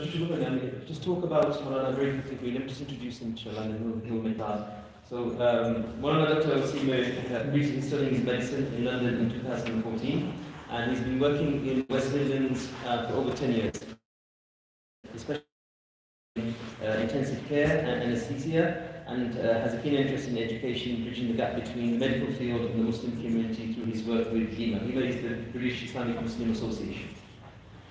Just talk about Moulana very quickly. Let me just introduce him, inshallah, and he'll make that. So, Moulana Dr. Wasim Mir recently studying his medicine in London in 2014, and he's been working in West Midlands for over 10 years, especially in intensive care and anesthesia, and has a keen interest in education, bridging the gap between the medical field and the Muslim community through his work with BIMA. BIMA is the British Islamic Muslim Association.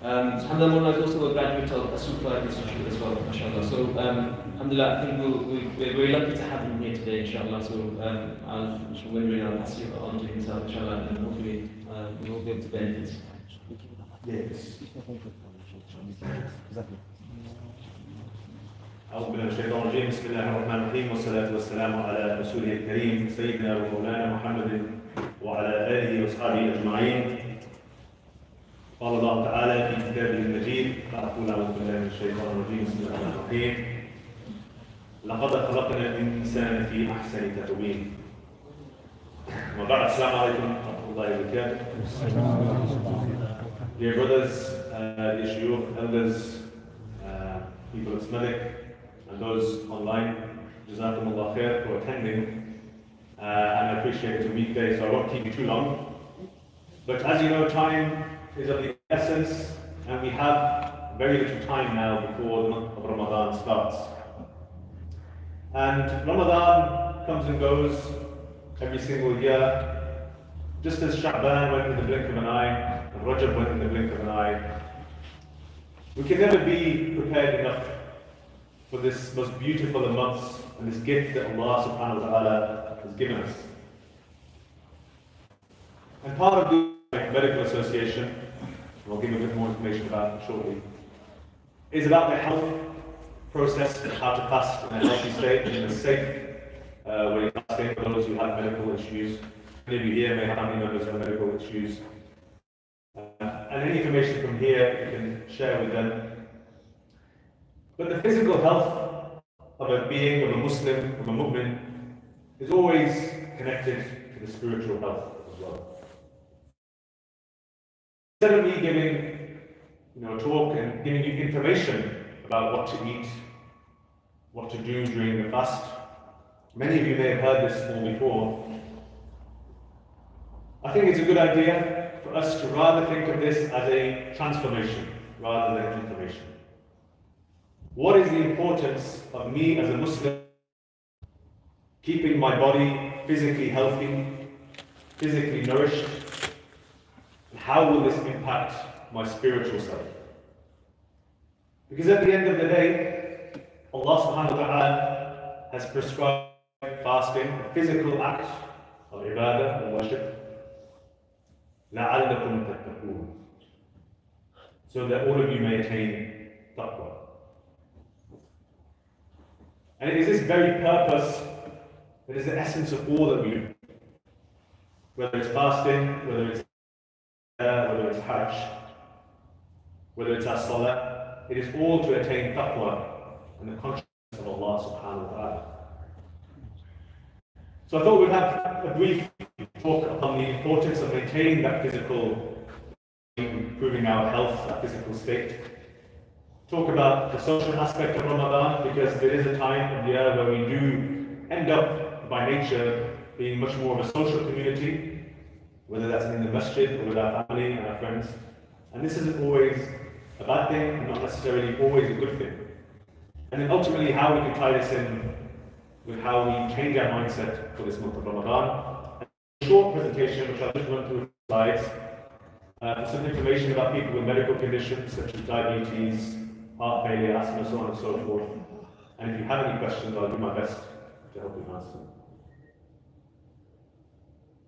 Alhamdulillah, Moulana is also a graduate of As-Suffa Graduate as well, mashallah. So, alhamdulillah, I think we're very lucky to have him here today, inshallah. So, I'll pass you on to himself, inshallah, and hopefully we will be able to benefit. Yes. أعوذ بالله من الشيطان الرجيم بسم الله الرحمن الرحيم والصلاة والسلام على رسوله الكريم سيدنا ومولانا محمد وعلى آله وأصحابه أجمعين. قال الله تعالى في كتابه المجيد فأقول أعوذ بالله من الشيطان الرجيم بسم الله الرحمن الرحيم لقد خلقنا الإنسان في أحسن تقويم. وبعد السلام عليكم ورحمة الله وبركاته. Dear brothers, dear shuyukh, elders, people of Smethwick, and those online, Jazakumullah khair for attending, and I appreciate it's a weekday, so I won't keep you too long. But as you know, time is of the essence, and we have very little time now before the month of Ramadan starts. And Ramadan comes and goes every single year, just as Sha'ban went in the blink of an eye, and Rajab went in the blink of an eye. We can never be prepared enough for this most beautiful of months and this gift that Allah subhanahu wa ta'ala has given us. And part of the medical association, and I'll give you a bit more information about it shortly, is about the health process and how to fast in a healthy state, in a safe way of fasting for those who have medical issues. Many of you here may have family members who have medical issues. And any information from here you can share with them. But the physical health of a being, of a Muslim, of a mu'min, is always connected to the spiritual health as well. Instead of me giving a talk and giving you information about what to eat, what to do during the fast, many of you may have heard this all before. I think it's a good idea for us to rather think of this as a transformation rather than information. What is the importance of me as a Muslim keeping my body physically healthy, physically nourished, and how will this impact my spiritual self? Because at the end of the day, Allah subhanahu wa ta'ala has prescribed fasting, a physical act of ibadah and worship, لَعَلَّكُمْ تَتَّقُونَ, so that all of you may attain taqwa. And it is this very purpose that is the essence of all that we do. Whether it's fasting, whether it's hajj, whether it's as-salah, it is all to attain taqwa and the consciousness of Allah subhanahu wa ta'ala. So I thought we'd have a brief talk upon the importance of maintaining that physical, improving our health, our physical state. Talk about the social aspect of Ramadan, because there is a time of year where we do end up, by nature, being much more of a social community, whether that's in the masjid or with our family and our friends. And this isn't always a bad thing, and not necessarily always a good thing. And then ultimately how we can tie this in with how we change our mindset for this month of Ramadan. A short presentation, which I'll just run through slides, some information about people with medical conditions such as diabetes, heart failure, asthma, so on and so forth. And if you have any questions, I'll do my best to help you answer them.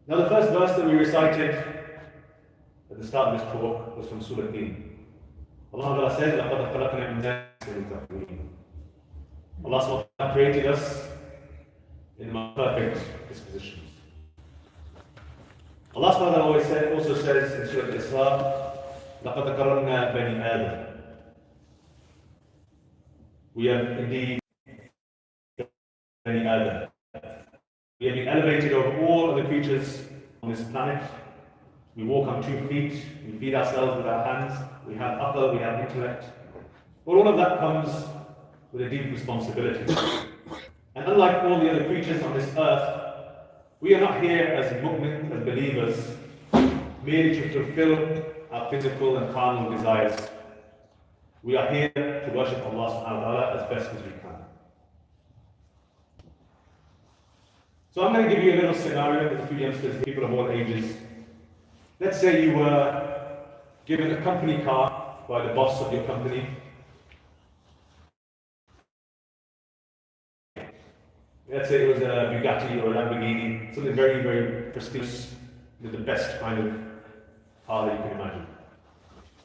Now, the first verse that we recited at the start of this talk was from Surah Al-Tin. Allah says, لَقَدْ خَلَقْنَا الْإِنسَانَ تَقْوِيمًا. Allah created us in the perfect disposition. Allah also says in Surah Al-Isra, لَقَدْ كَرَّمْنَا بَنِي آدَمَ. We have indeed Bani Adam. We have been elevated over all other creatures on this planet. We walk on 2 feet, we feed ourselves with our hands, we have aql, we have intellect. But all of that comes with a deep responsibility. And unlike all the other creatures on this earth, we are not here as mu'min, as believers, merely to fulfill our physical and carnal desires. We are here to worship Allah subhanahu wa ta'ala as best as we can. So I'm going to give you a little scenario with a few youngsters, people of all ages. Let's say you were given a company car by the boss of your company. Let's say it was a Bugatti or a Lamborghini, something very, very prestigious, with the best kind of car that you can imagine.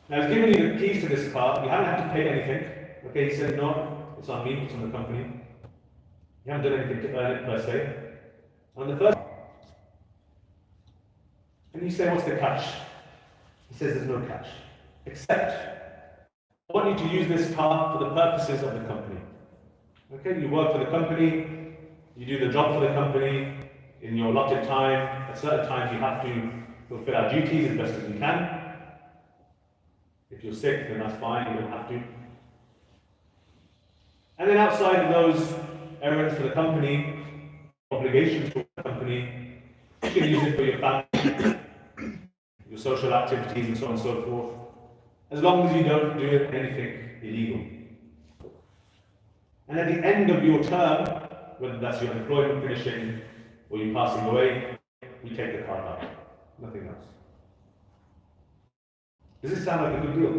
Now, he's given you the keys to this car. You haven't had to pay anything. Okay, he said, no, it's on me, it's on the company. You haven't done anything to earn it per se. On the first, and you say, what's the catch? He says, there's no catch. Except, I want you to use this car for the purposes of the company. Okay, you work for the company, you do the job for the company, in your allotted time. At certain times you have to fulfill our duties as best as you can. If you're sick, then that's fine, you don't have to. And then outside of those errands for the company, obligations for the company, you can use it for your family, your social activities and so on and so forth, as long as you don't do anything illegal. And at the end of your term, whether that's your employment finishing or you passing away, we take the car back, nothing else. Does this sound like a good deal?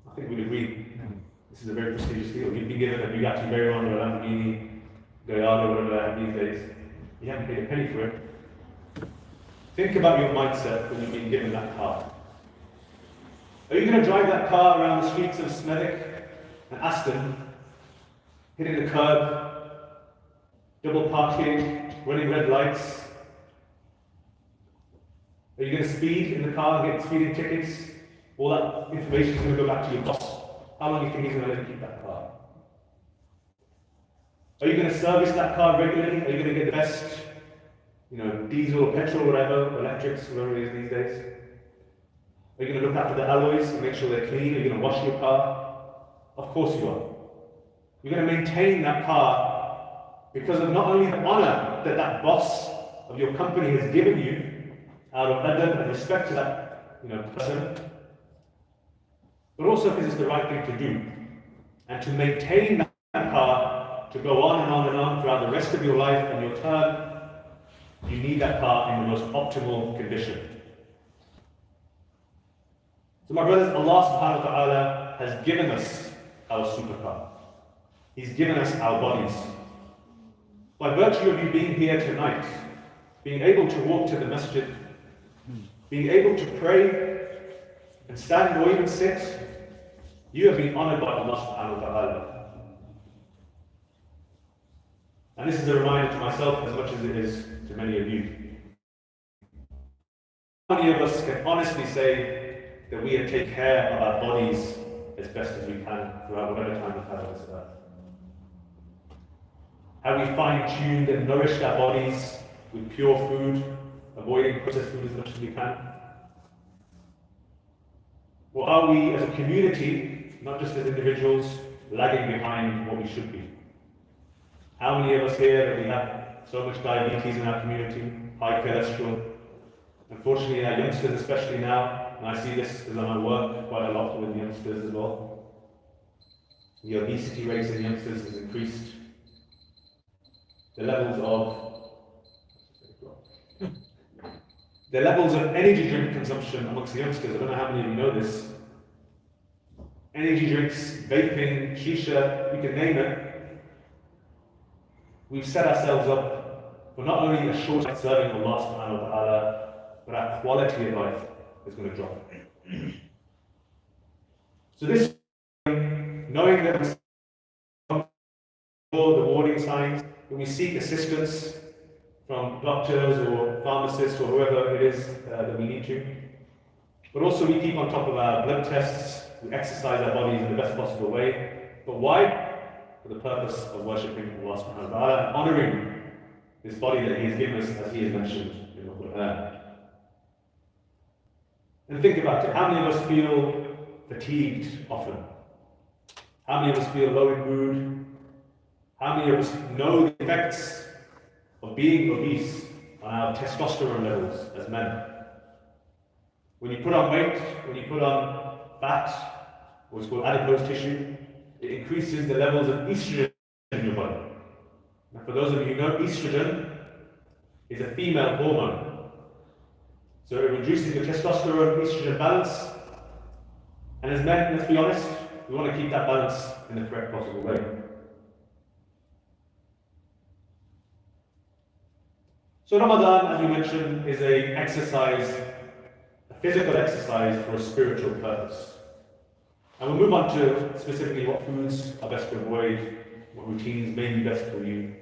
I think we'd agree. This is a very prestigious deal. You've been given a Bugatti Veyron or a Lamborghini Gallardo or whatever they have these days. You haven't paid a penny for it. Think about your mindset when you've been given that car. Are you going to drive that car around the streets of Smethwick and Aston, hitting the curb, double parking, running red lights? Are you going to speed in the car, get speeding tickets? All that information is going to go back to your boss. How long do you think he's going to let you keep that car? Are you going to service that car regularly? Are you going to get the best, diesel or petrol, whatever, electrics, whatever it is these days? Are you going to look after the alloys and make sure they're clean? Are you going to wash your car? Of course you are. You're going to maintain that car because of not only the honor that that boss of your company has given you, out of adab and respect to that person, but also because it's the right thing to do. And to maintain that car, to go on and on and on throughout the rest of your life and your term, you need that car in the most optimal condition. So my brothers, Allah subhanahu wa ta'ala has given us our supercar. He's given us our bodies. By virtue of you being here tonight, being able to walk to the masjid, being able to pray and stand or even sit, you have been honored by Allah subhanahu wa ta'ala. And this is a reminder to myself as much as it is to many of you. How many of us can honestly say that we have taken care of our bodies as best as we can throughout whatever time we've had on this earth? Have we fine-tuned and nourished our bodies with pure food, avoiding processed food as much as we can? Or are we as a community, not just as individuals, lagging behind what we should be? How many of us here that we have so much diabetes in our community, high cholesterol? Unfortunately, our youngsters, especially now, and I see this because I work quite a lot with youngsters as well, the obesity rates in youngsters has increased. The levels of energy drink consumption amongst the youngsters, I don't know how many of you know this. Energy drinks, vaping, shisha, we can name it. We've set ourselves up for not only a short life serving Allah subhanahu wa ta'ala, but our quality of life is going to drop. So this, knowing that the warning signs, when we seek assistance from doctors or pharmacists or whoever it is that we need to, but also we keep on top of our blood tests, we exercise our bodies in the best possible way. But why? For the purpose of worshipping Allah subhanahu wa ta'ala and honouring this body that He has given us, as He has mentioned in the Quran. And think about it, how many of us feel fatigued often? How many of us feel low in mood? How many of us know the effects of being obese on our testosterone levels as men? When you put on weight, when you put on fat, what's called adipose tissue, it increases the levels of estrogen in your body. Now, for those of you who know, estrogen is a female hormone. So it reduces your testosterone-estrogen balance. And as men, let's be honest, we want to keep that balance in the correct possible way. So Ramadan, as we mentioned, is a physical exercise for a spiritual purpose. And we'll move on to specifically what foods are best to avoid, what routines may be best for you.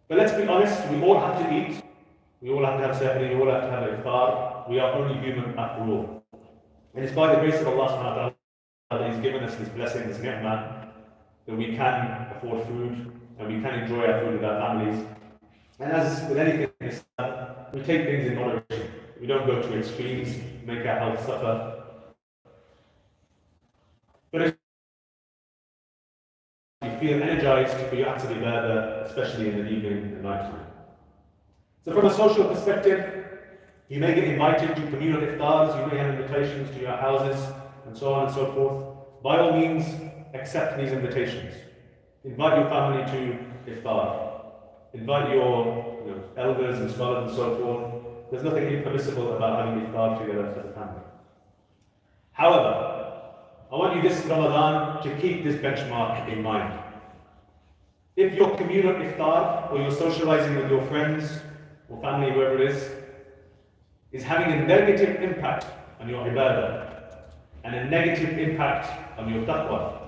But let's be honest, we all have to eat. We all have to have sahri, we all have to have iftar. We are only human after all. And it's by the grace of Allah subhanahu wa ta'ala that He's given us this blessing, this ni'mah, that we can afford food and we can enjoy our food with our families. And as with anything in Islam, we take things in moderation. We don't go to extremes, make our health suffer. But if you feel energized for your acts of ibadah, especially in the evening and night time. So from a social perspective, you may get invited to communal iftars, you may have invitations to your houses, and so on and so forth. By all means, accept these invitations. Invite your family to iftar. Invite your elders and scholars and so forth. There's nothing impermissible about having iftar together as a family. However, I want you this Ramadan to keep this benchmark in mind. If your communal iftar or your socializing with your friends or family, whoever it is having a negative impact on your ibadah and a negative impact on your taqwa,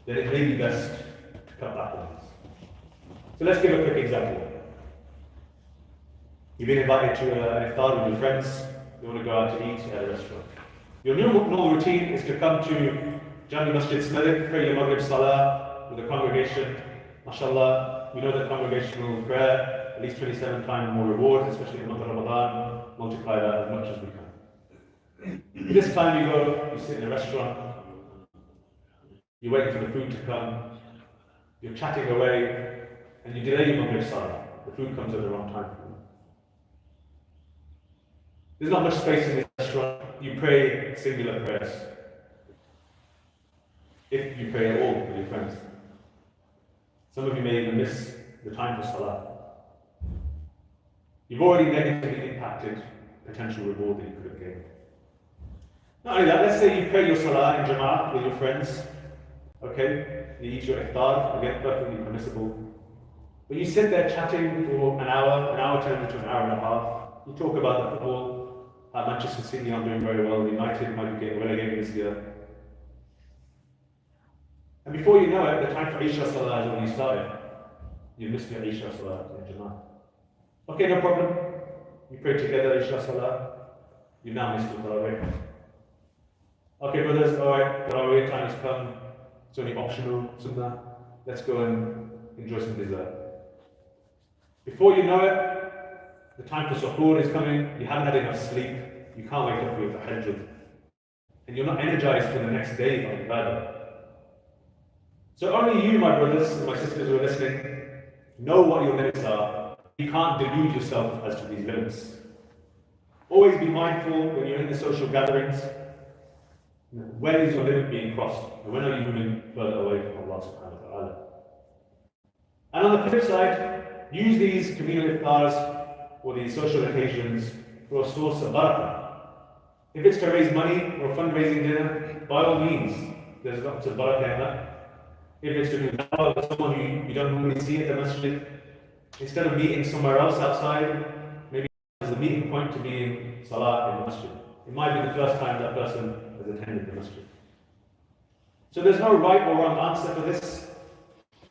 then it may be best to cut back on this. So let's give a quick example. You've been invited to an iftar with your friends, you want to go out to eat at a restaurant. Your normal routine is to come to Jami Masjid Smethwick, pray your Maghrib Salah with the congregation. MashaAllah, we know that congregational prayer, at least 27 times more reward, especially in the month of Ramadan, multiply that as much as we can. This time you go, you sit in a restaurant, you're waiting for the food to come, you're chatting away, and you delay your Maghrib Salah. The food comes at the wrong time for you. There's not much space in this restaurant. You pray singular prayers. If you pray at all with your friends. Some of you may even miss the time for Salah. You've already negatively impacted potential reward that you could have gained. Not only that, let's say you pray your Salah in Jama'at with your friends. Okay, you eat your iftar, again, perfectly permissible. But you sit there chatting for an hour turns into an hour and a half. You talk about the football, how Manchester City aren't doing very well, United might be getting relegated this year. And before you know it, the time for Isha Salah has already started. You missed your Isha Salah in Jama'at. Okay, no problem. You pray together Isha Salah. You now missed your Tarawih. Okay, brothers, alright, Tarawih time has come. It's only optional, Sunnah. Let's go and enjoy some dessert. Before you know it, the time for suhoor is coming. You haven't had enough sleep. You can't wake up for your tahajjud. And you're not energized for the next day of ibadah. So only you, my brothers and my sisters who are listening, know what your limits are. You can't delude yourself as to these limits. Always be mindful when you're in the social gatherings. When is your limit being crossed? And when are you moving further away from Allah subhanahu wa ta'ala? And on the flip side, use these communal iftars or these social occasions for a source of barakah. If it's to raise money or a fundraising dinner, by all means, there's lots of barakah in that. If it's to do dawah with someone who you don't normally see at the masjid, instead of meeting somewhere else outside, maybe there's a meeting point to be in salah in the masjid. It might be the first time that person has attended the masjid. So there's no right or wrong answer for this.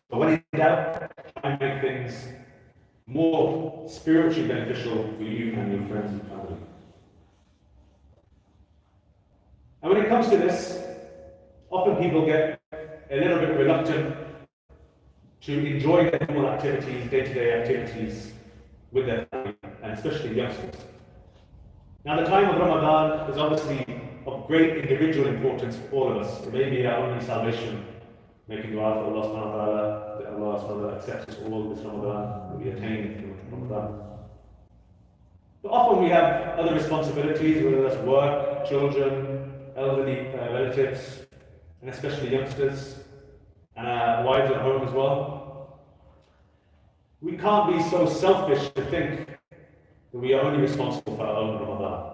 But when in doubt, try and make things more spiritually beneficial for you and your friends and family. And when it comes to this, often people get a little bit reluctant to enjoy their normal activities, day-to-day activities with their family, and especially youngsters. Now the time of Ramadan is obviously of great individual importance for all of us. It may be our only salvation making dua for Allah subhanahu wa ta'ala, that Allah subhanahu wa ta'ala accepts us all this Ramadan, that we attain Ramadan. But often we have other responsibilities, whether that's work, children, elderly relatives, and especially youngsters, and our wives at home as well. We can't be so selfish to think that we are only responsible for our own Ramadan.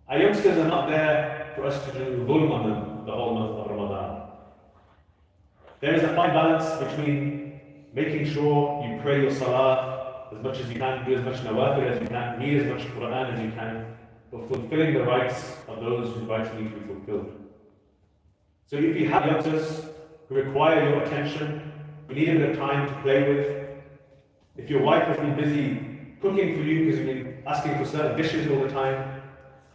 Our youngsters are not there for us to do dhulm on them the whole month of Ramadan. There is a fine balance between making sure you pray your salah as much as you can, do as much nawafil as you can, read as much Quran as you can, but fulfilling the rights of those whose rights need to be fulfilled. So if you have youngsters who require your attention, you need a bit of time to play with, if your wife has been busy cooking for you because you've been asking for certain dishes all the time,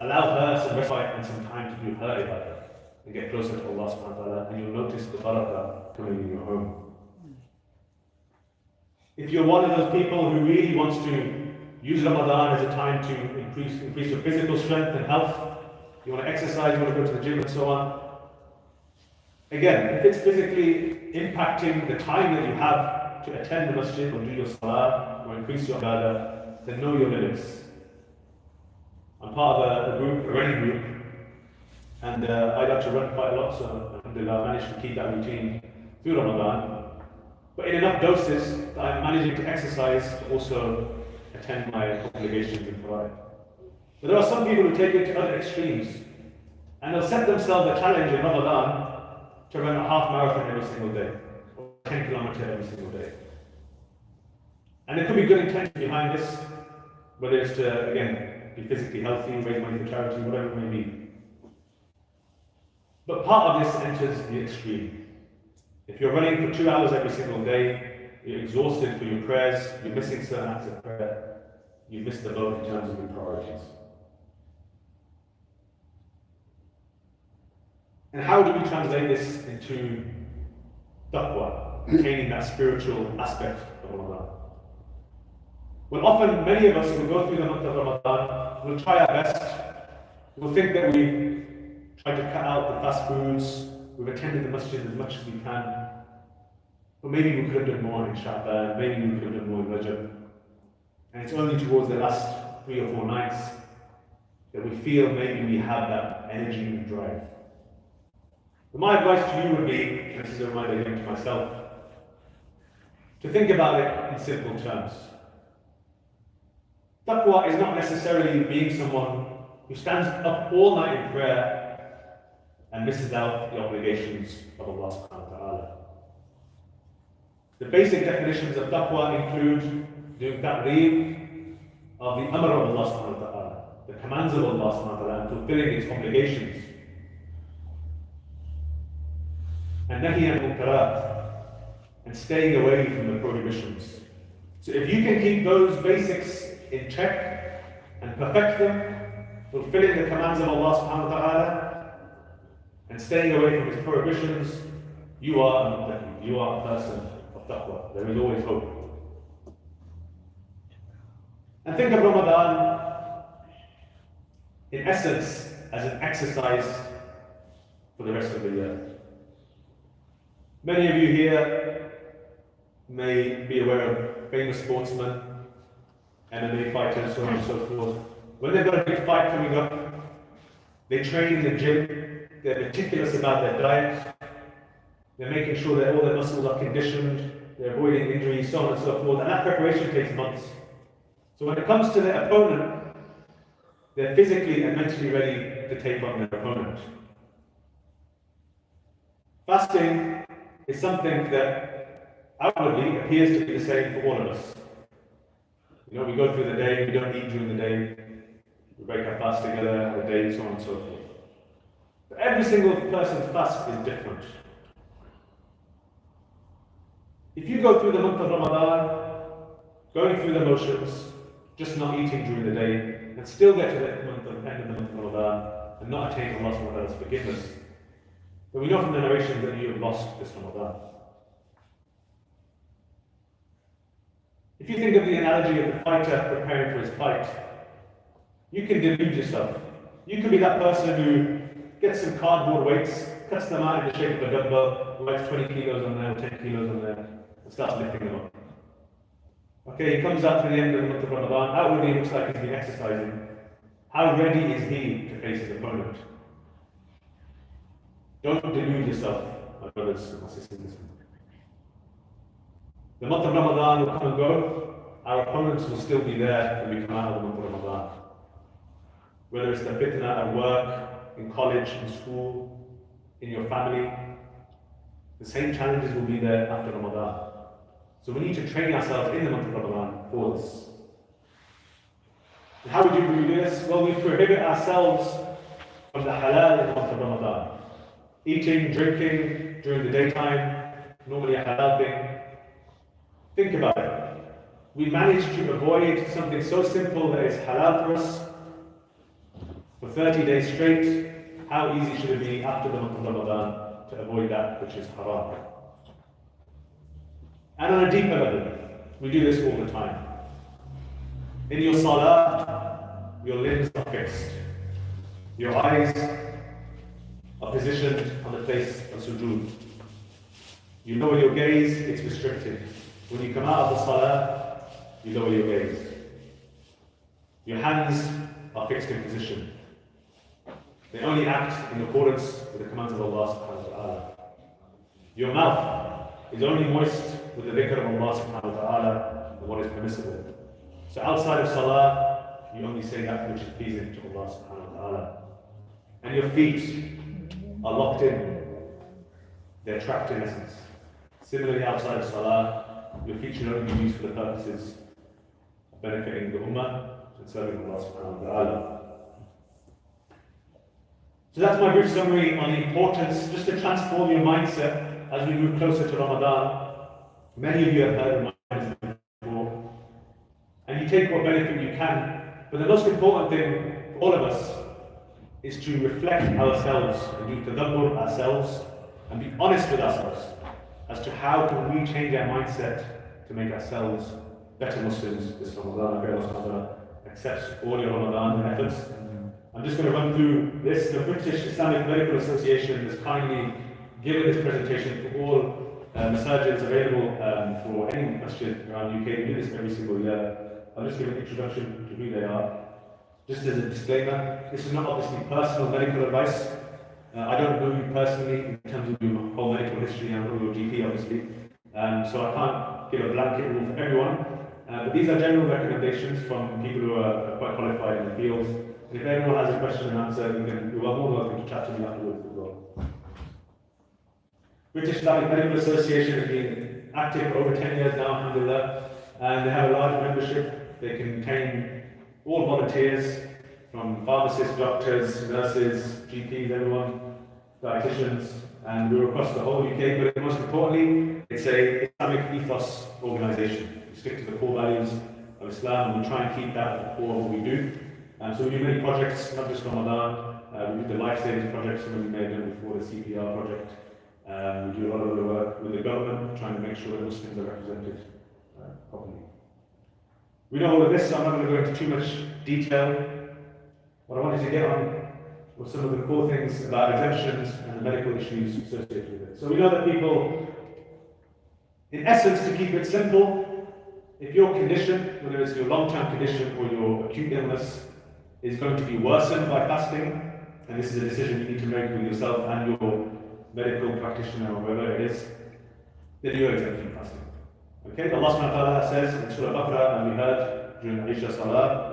allow her some respite and some time to do her ibadah and get closer to Allah subhanahu wa ta'ala, and you'll notice the barakah coming in your home. If you're one of those people who really wants to use Ramadan as a time to increase your physical strength and health, you want to exercise, you want to go to the gym and so on, again, if it's physically impacting the time that you have to attend the masjid or do your salah or increase your ibadah, then know your limits. I'm part of a group, a running group, and I like to run quite a lot, so alhamdulillah, I managed to keep that routine through Ramadan. But in enough doses that I'm managing to exercise to also attend my obligations in Fara'id. But there are some people who take it to other extremes, and they'll set themselves a challenge in Ramadan to run a half marathon every single day, or 10 kilometers every single day. And there could be good intention behind this, whether it's to, again, be physically healthy, raise money for charity, whatever it may be. But part of this enters the extreme. If you're running for 2 hours every single day, you're exhausted for your prayers, you're missing certain acts of prayer, you've missed the boat in terms of your priorities. And how do we translate this into taqwa, attaining that spiritual aspect of Ramadan? Well, often many of us will go through the month of Ramadan, we'll try our best, we'll think that we've tried to cut out the fast foods, we've attended the masjid as much as we can, but maybe we could have done more in Sha'ban, maybe we could have done more in Rajab. And it's only towards the last 3 or 4 nights that we feel maybe we have that energy and drive. But my advice to you would be, and this is a reminder again to myself, to think about it in simple terms. Taqwa is not necessarily being someone who stands up all night in prayer and misses out the obligations of Allah subhanahu wa ta'ala. The basic definitions of taqwa include doing ta'reem of the amr of Allah subhanahu wa ta'ala, the commands of Allah subhanahu wa ta'ala, and fulfilling its obligations. And nahi al-munkarat, and staying away from the prohibitions. So if you can keep those basics in check and perfect them, fulfilling the commands of Allah subhanahu wa ta'ala and staying away from his prohibitions, you are a person of taqwa. There is always hope. And think of Ramadan in essence as an exercise for the rest of the year. Many of you here may be aware of famous sportsmen, MMA fighters, so on and so forth. When they've got a big fight coming up, they train in the gym, they're meticulous about their diet, they're making sure that all their muscles are conditioned, they're avoiding injuries, so on and so forth, and that preparation takes months. So when it comes to their opponent, they're physically and mentally ready to take on their opponent. Fasting is something that outwardly appears to be the same for all of us. You know, we go through the day, we don't eat during the day, we break our fast together, have a day, so on and so forth. But every single person's fast is different. If you go through the month of Ramadan, going through the motions, just not eating during the day, and still get to the end of the month of Ramadan, and not attain Allah subhanahu wa ta'ala's forgiveness, then we know from the narrations that you have lost this Ramadan. If you think of the analogy of the fighter preparing for his fight, you can delude yourself. You could be that person who gets some cardboard weights, cuts them out in the shape of a dumbbell, writes 20 kilos on there, or 10 kilos on there, and starts lifting them up. Okay, he comes out to the end of the month of Ramadan, outwardly it looks like he's been exercising. How ready is he to face his opponent? Don't delude yourself, my brothers and my sisters. The month of Ramadan will come and go. Our opponents will still be there when we come out of the month of Ramadan. Whether it's the fitna at work, in college, in school, in your family, the same challenges will be there after Ramadan. So we need to train ourselves in the month of Ramadan for this. And how would you do this? Well, we prohibit ourselves from the halal in the month of Ramadan. Eating, drinking during the daytime, normally a halal thing. Think about it. We managed to avoid something so simple that is halal for us for 30 days straight. How easy should it be after the month of Ramadan to avoid that which is haram? And on a deeper level, we do this all the time. In your salah, your limbs are fixed. Your eyes are positioned on the place of sujood. You lower your gaze, it's restricted. When you come out of the salah, you lower your gaze. Your hands are fixed in position. They only act in accordance with the commands of Allah subhanahu wa ta'ala. Your mouth is only moist with the dhikr of Allah subhanahu wa ta'ala and what is permissible. So outside of salah, you only say that which is pleasing to Allah subhanahu wa ta'ala. And your feet are locked in. They're trapped in essence. Similarly, outside of salah, your feet should only be used for the purposes of benefiting the ummah and serving Allah subhanahu wa ta'ala. So that's my brief summary on the importance, just to transform your mindset as we move closer to Ramadan. Many of you have heard of my before, and you take what benefit you can. But the most important thing for all of us is to reflect ourselves and do tadabbur ourselves and be honest with ourselves as to how can we change our mindset to make ourselves better Muslims this Ramadan. I pray Allah accepts all your Ramadan efforts. I'm just going to run through this. The British Islamic Medical Association has kindly given this presentation for all masjids available for any masjid around the UK. We do this every single year. I'll just give an introduction to who they are. Just as a disclaimer, this is not obviously personal medical advice. I don't know you personally in terms of your whole medical history. I know your GP obviously. So I can't give a blanket rule for everyone. But these are general recommendations from people who are quite qualified in the field. And if anyone has a question and answer, you are more welcome to chat to me afterwards as well. British Islamic Medical Association has been active for over 10 years now, alhamdulillah, and they have a large membership. They contain all volunteers, from pharmacists, doctors, nurses, GPs, everyone, dietitians, and we're across the whole UK, but most importantly, it's an Islamic ethos organisation. We stick to the core values of Islam, and we try and keep that at the core of what we do. So we do many projects, not just Ramadan. We do the life savings project, some of you may have done before, the CPR project. We do a lot of the work with the government, trying to make sure that Muslims are represented properly. We know all of this, so I'm not going to go into too much detail. What I wanted to get on was some of the core things about exemptions and the medical issues associated with it. So we know that people, in essence, to keep it simple, if your condition, whether it's your long-term condition or your acute illness, is going to be worsened by fasting, and this is a decision you need to make with yourself and your medical practitioner or whoever it is, then you're exempt from fasting. Okay, Allah subhanahu wa ta'ala says in Surah Baqarah, and we heard during Isha Salah,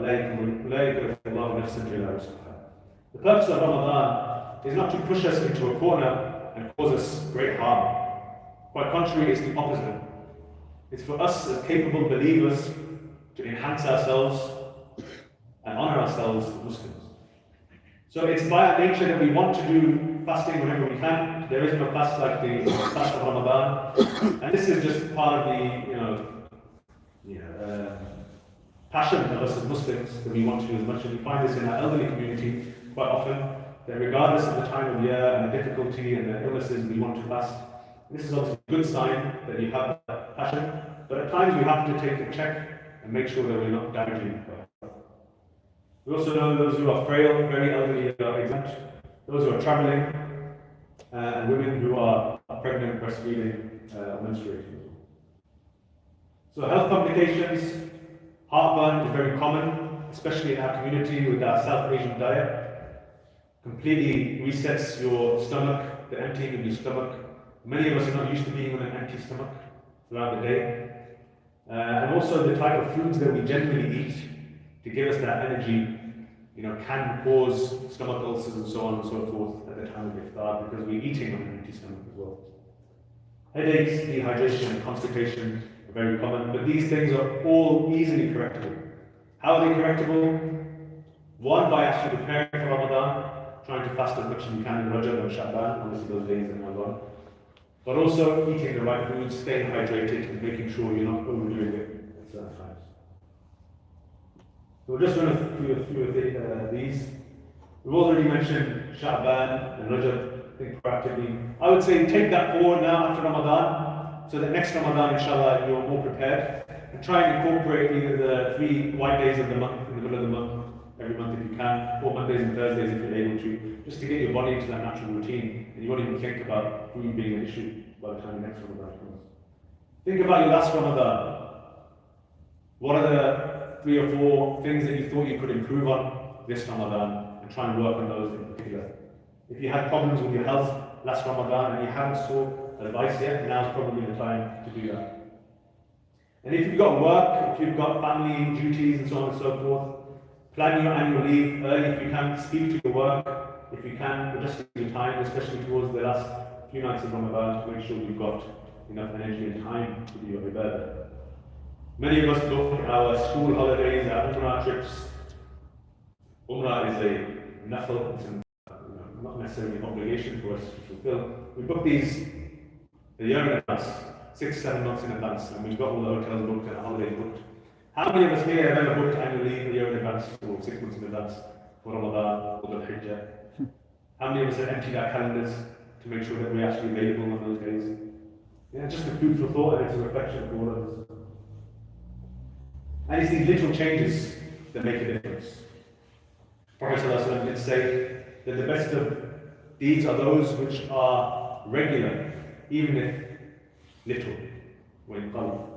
the purpose of Ramadan is not to push us into a corner and cause us great harm. Quite contrary, it's the opposite. It's for us as capable believers to enhance ourselves and honor ourselves as Muslims. So it's by our nature that we want to do fasting whenever we can. There is no fast like the fast of Ramadan, and this is just part of the passion of us as Muslims that we want to do as much. And we find this in our elderly community quite often, that regardless of the time of year and the difficulty and the illnesses, we want to fast. This is obviously a good sign that you have that passion, but at times we have to take a check and make sure that we're not damaging. We also know those who are frail, very elderly, are exempt. Those who are traveling, and women who are pregnant, breastfeeding, menstruating. So health complications, heartburn is very common, especially in our community with our South Asian diet. Completely resets your stomach, the emptying of your stomach. Many of us are not used to being on an empty stomach throughout the day. And also the type of foods that we generally eat to give us that energy, can cause stomach ulcers and so on and so forth at the time of iftar because we're eating on an empty stomach as well. Headaches, dehydration, and constipation are very common, but these things are all easily correctable. How are they correctable? One, by actually preparing for Ramadan, trying to fast as much as you can in Rajab and Sha'ban, obviously those days are now gone. But also eating the right foods, staying hydrated, and making sure you're not overdoing it at certain times. So we'll just run through a few of these. We've already mentioned Sha'ban and Rajab, think proactively. I would say take that forward now after Ramadan, so that next Ramadan, inshallah, you're more prepared. And try and incorporate either the 3 white days of the month, in the middle of the month, every month if you can, or Mondays and Thursdays if you're able to, just to get your body into that natural routine, and you won't even think about food being an issue by the time the next Ramadan comes. Think about your last Ramadan. What are the 3 or 4 things that you thought you could improve on this Ramadan, and try and work on those in particular. If you had problems with your health last Ramadan and you haven't sought advice yet, now's probably the time to do that. And if you've got work, if you've got family duties and so on and so forth, plan your annual leave early if you can, speak to your work, if you can, adjust your time, especially towards the last few nights of Ramadan, to make sure you've got enough energy and time to do your ibadah. Many of us book our school holidays, our Umrah trips. Umrah is a nafil, it's not necessarily an obligation for us to fulfill. We book these a year in advance, 6-7 months in advance, and we've got all the hotels booked and holidays booked. How many of us here have ever booked annual leave a year in advance or 6 months in advance for Ramadan or the Hijjah? How many of us have emptied our calendars to make sure that we're actually available on those days? Just a food for thought, and it's a reflection for all of us. And it's these little changes that make a difference. Prophet ﷺ did say that the best of deeds are those which are regular, even if little, when qalb.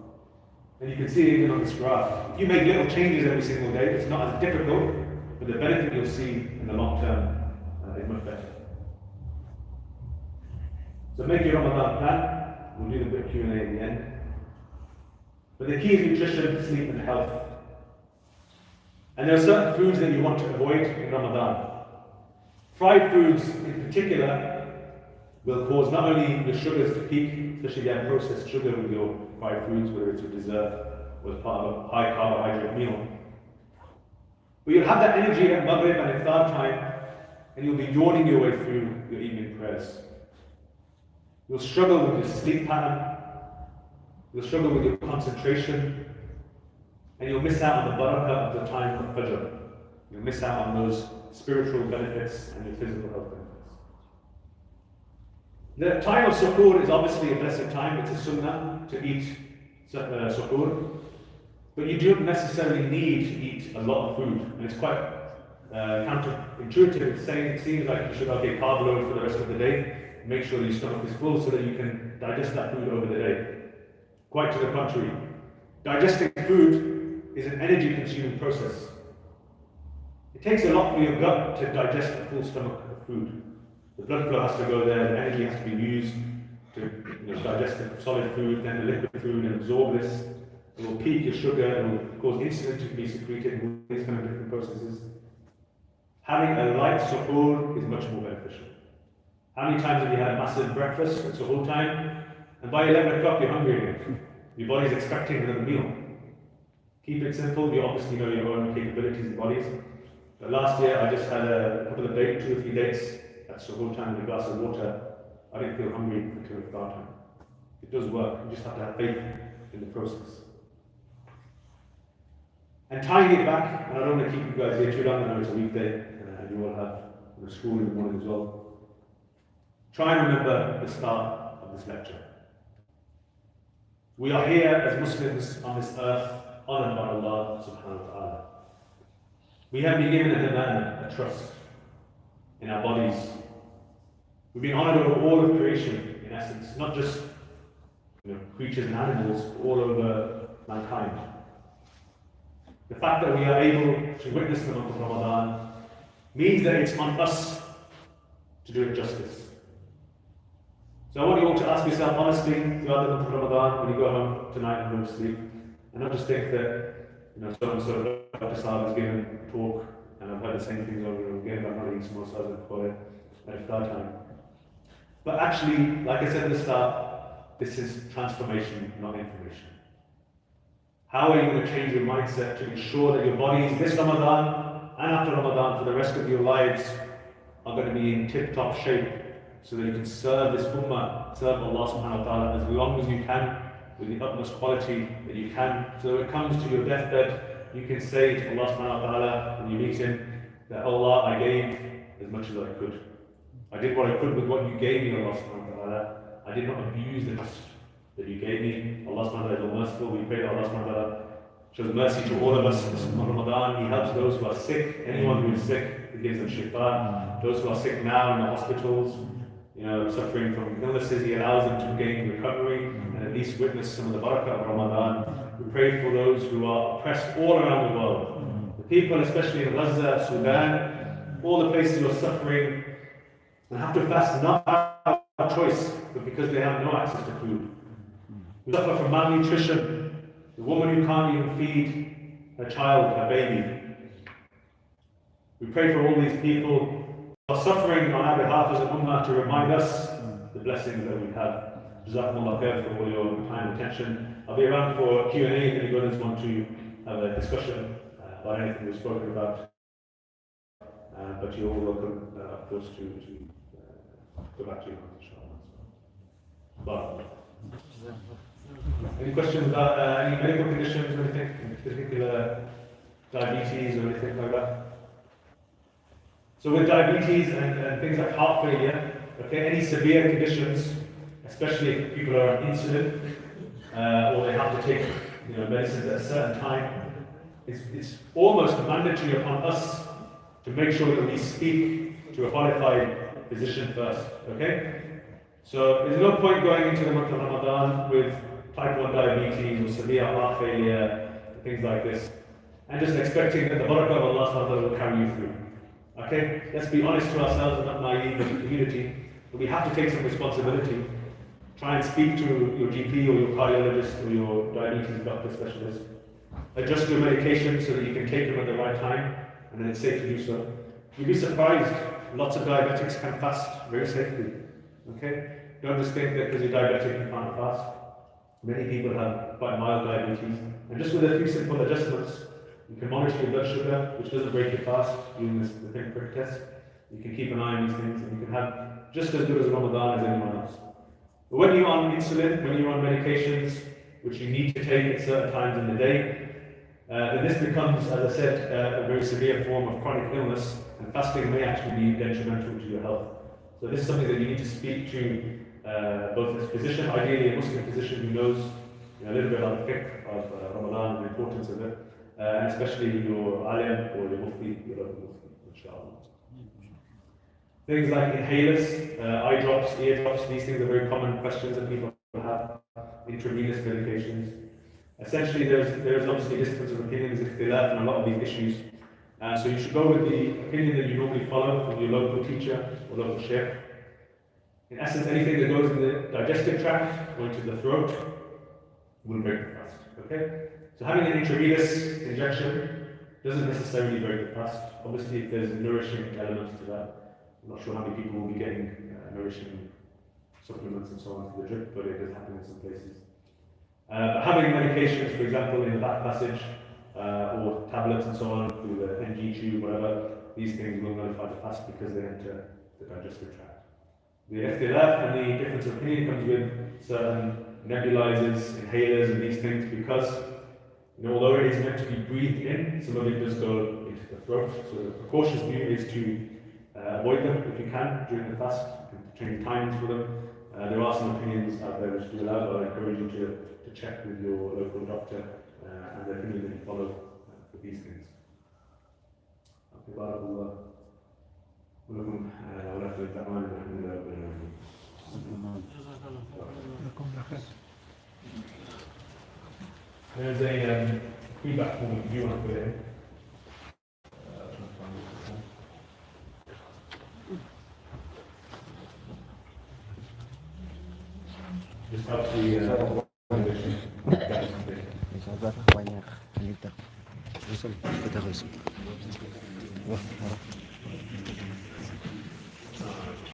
And you can see it even on this graph. If you make little changes every single day, it's not as difficult, but the benefit you'll see in the long term is much better. So make your Ramadan plan. We'll do the bit of Q&A at the end. But the key is nutrition, sleep and health. And there are certain foods that you want to avoid in Ramadan. Fried foods in particular will cause not only the sugars to peak, especially if you have processed sugar with your fried foods, whether it's a dessert or as part of a high carbohydrate meal. But you'll have that energy at Maghrib and Iftar time, and you'll be yawning your way through your evening prayers. You'll struggle with your sleep pattern, you'll struggle with your concentration, and you'll miss out on the barakah of the time of Fajr. You'll miss out on those spiritual benefits and your physical health benefits. The time of suhoor is obviously a blessed time. It's a sunnah to eat suhoor, but you don't necessarily need to eat a lot of food, and it's quite counterintuitive. It's saying it seems like you should have a carb load for the rest of the day. Make sure your stomach is full so that you can digest that food over the day. Quite to the contrary. Digesting food is an energy-consuming process. It takes a lot for your gut to digest a full stomach of food. The blood flow has to go there, the energy has to be used to digest the solid food, then the liquid food, and absorb this. It will peak your sugar, it will cause insulin to be secreted, and these kind of different processes. Having a light suhoor is much more beneficial. How many times have you had a massive breakfast at suhoor time, and by 11 o'clock you're hungry again? Your body's expecting another meal. Keep it simple. You obviously know your own capabilities and bodies. But last year I just had a couple of dates, 2 or 3 dates at suhoor time with a glass of water. I didn't feel hungry until iftar time. It does work. You just have to have faith in the process. And tying it back, and I don't want to keep you guys here too long. I know it's a weekday, and you all have school in the morning as well. Try and remember the start of this lecture. We are here as Muslims on this earth, honored by Allah subhanahu wa ta'ala. We have been given an amana, a trust, in our bodies, We've been honoured over all of creation, in essence, not just creatures and animals, all over mankind. The fact that we are able to witness the month of Ramadan means that it's on us to do it justice. So I want you all to ask yourself honestly throughout the month of Ramadan, when you go home tonight and go to sleep, and not just think that so and so Dr. Saab has given a talk, and I've heard the same things over and over again, but I'm not eating samosas and kore at iftar time. But actually, like I said at the start, this is transformation, not information. How are you going to change your mindset to ensure that your bodies this Ramadan and after Ramadan for the rest of your lives are going to be in tip-top shape so that you can serve this ummah, serve Allah subhanahu wa ta'ala as long as you can with the utmost quality that you can. So when it comes to your deathbed, you can say to Allah subhanahu wa ta'ala when you meet Him that Allah, I gave as much as I could. I did what I could with what you gave me, Allah subhanahu wa ta'ala. I did not abuse the trust that you gave me. Allah subhanahu wa ta'ala is all merciful. We pray that Allah subhanahu wa ta'ala shows mercy to all of us this Ramadan. He helps those who are sick. Anyone who is sick, He gives them shifa. Those who are sick now in the hospitals, suffering from illnesses, He allows them to gain recovery and at least witness some of the barakah of Ramadan. We pray for those who are oppressed all around the world. The people, especially in Gaza, Sudan, all the places who are suffering and have to fast not out of choice, but because they have no access to food. Who suffer from malnutrition, the woman who can't even feed her child, her baby. We pray for all these people who are suffering on our behalf as an ummah to remind us the blessings that we have. Jazakumullah khair for all your time and attention. I'll be around for Q&A if anybody want to have a discussion about anything we've spoken about. But you're all welcome, of course, to go back to your house, inshallah. Any questions about any medical conditions or anything, in particular diabetes or anything like that? So with diabetes and things like heart failure, okay, any severe conditions, especially if people are on insulin or they have to take medicines at a certain time, it's almost mandatory upon us to make sure that we speak to a qualified physician first, okay? So there's no point going into the month of Ramadan with type 1 diabetes or severe heart failure, things like this, and just expecting that the barakah of Allah subhanahu wa ta'ala will carry you through. Okay? Let's be honest to ourselves and not naive as a community, but we have to take some responsibility. Try and speak to your GP or your cardiologist or your diabetes doctor specialist. Adjust your medication so that you can take them at the right time, and then it's safe to do so. You'll be surprised, lots of diabetics can fast very safely. Okay? Don't just think that because you're diabetic you can't fast. Many people have quite mild diabetes, and just with a few simple adjustments, you can monitor your blood sugar, which doesn't break your fast, using the pinprick test. You can keep an eye on these things, and you can have just as good as Ramadan as anyone else. But when you're on insulin, when you're on medications, which you need to take at certain times in the day, then this becomes, as I said, a very severe form of chronic illness, and fasting may actually be detrimental to your health. So this is something that you need to speak to both a physician, ideally a Muslim physician who knows a little bit about the fiqh of Ramadan and the importance of it, and especially your alim or your mufti, your local mufti, inshallah. Things like inhalers, eye drops, ear drops, these things are very common questions that people have. Intravenous medications. Essentially, there's obviously a difference of opinions if they left on a lot of these issues. So you should go with the opinion that you normally follow from your local teacher or local sheikh. In essence, anything that goes in the digestive tract or into the throat will break the fast. Okay? So having an intravenous injection doesn't necessarily break the fast. Obviously, if there's nourishing elements to that, I'm not sure how many people will be getting nourishing supplements and so on to the drip, but it does happen in some places. But having medications, for example, in the back passage, or tablets and so on through the NG tube, whatever, these things will nullify the fast because they enter the digestive tract. The ikhtilaf and the difference of opinion comes with certain nebulizers, inhalers, and these things because, although it is meant to be breathed in, some of it does go into the throat. So the precautious view is to avoid them if you can during the fast. You can change timings for them. There are some opinions out there which do allow, but I encourage you to check with your local doctor and the opinion that you follow for these things. Okay, barakallah. ولكم ولا الدعوان الحمد لله رب العالمين. There's a feedback form if you want to put it in. Just helps the condition. Banyak kita. Kita